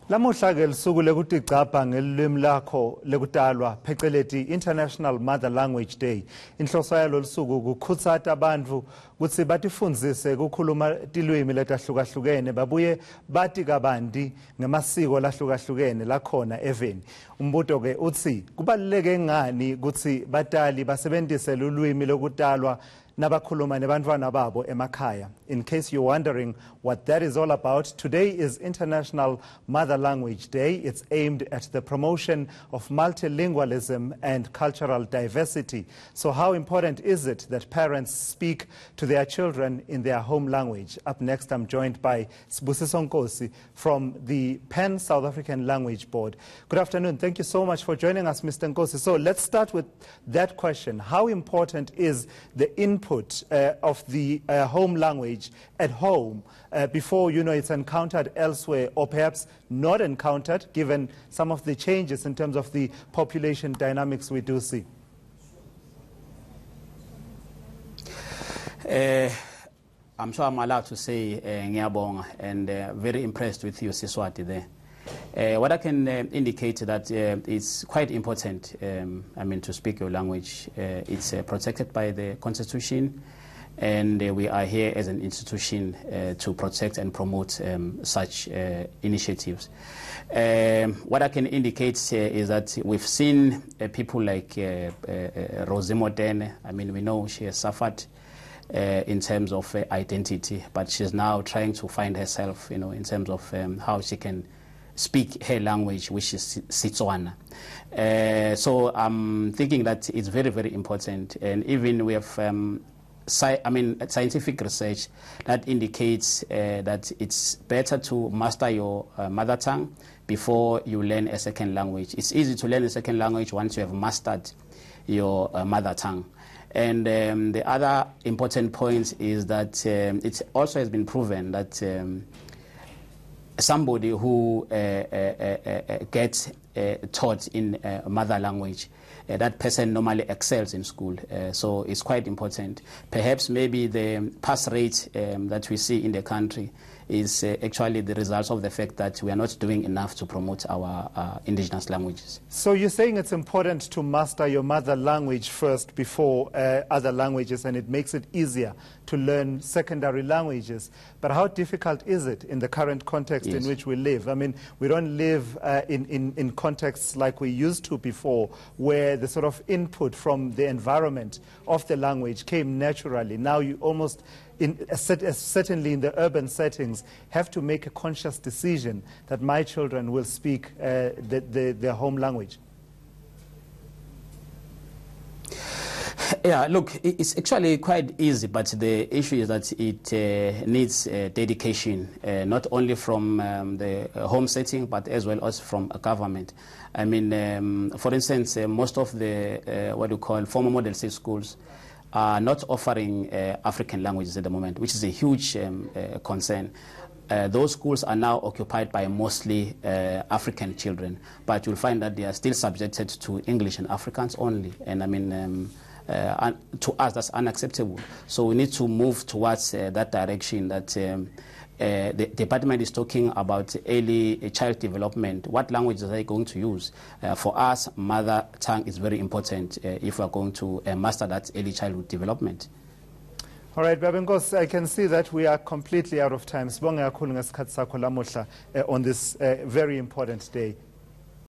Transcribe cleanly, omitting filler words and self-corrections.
Lamuhla ke lisuku lekutigcabha ngelimi lakho lekutalwa pheceleti International Mother Language Day. Inhloso yalo lisuku ukukhuthata abantu ukuthi batifundzise ukukhuluma tilwimi letahlukahlukene babuye bati kabanti ngemasiko lahlukahlukene lakhona eveni. Umbuto ke uthi kubaluleke ngani ukuthi batali basebenzise ulwimi lokutalwa nabakhuluma nebantwana babo emakhaya. In case you're wondering what that is all about, today is International Mother Language Day. It's aimed at the promotion of multilingualism and cultural diversity. So how important is it that parents speak to their children in their home language? Up next, I'm joined by Sibusiso Nkosi from the Pan South African Language Board. Good afternoon. Thank you so much for joining us, Mr. Nkosi. So let's start with that question. How important is the input of the home language at home before it's encountered elsewhere, or perhaps not encountered given some of the changes in terms of the population dynamics we do see? I'm sure I'm allowed to say ngiyabonga, and very impressed with you, Siswati, there. What I can indicate that it's quite important, to speak your language. It's protected by the Constitution, and we are here as an institution to protect and promote such initiatives. What I can indicate is that we've seen people like Rosie Modene. We know she has suffered in terms of identity, but she's now trying to find herself, in terms of how she can speak her language, which is Setswana. So I'm thinking that it's very, very important. And even we have scientific research that indicates that it's better to master your mother tongue before you learn a second language. It's easy to learn a second language once you have mastered your mother tongue. And the other important point is that it also has been proven that somebody who gets taught in mother language, that person normally excels in school. So it's quite important. Perhaps maybe the pass rate that we see in the country is actually the result of the fact that we are not doing enough to promote our indigenous languages. So you're saying it's important to master your mother language first before other languages, and it makes it easier to learn secondary languages. But how difficult is it in the current context in which we live? We don't live in contexts like we used to before, where the sort of input from the environment of the language came naturally. Now you almost, certainly in the urban settings, have to make a conscious decision that my children will speak their home language. Yeah, look, it's actually quite easy, but the issue is that it needs dedication, not only from the home setting, but as well as from a government. For instance, most of the what you call former model state schools are not offering African languages at the moment, which is a huge concern. Those schools are now occupied by mostly African children, but you'll find that they are still subjected to English and Afrikaans only. And to us, that's unacceptable. So we need to move towards that direction, that the department is talking about early child development. What languages are they going to use? For us, mother tongue is very important if we are going to master that early childhood development. All right, Babengos, I can see that we are completely out of time. On this very important day.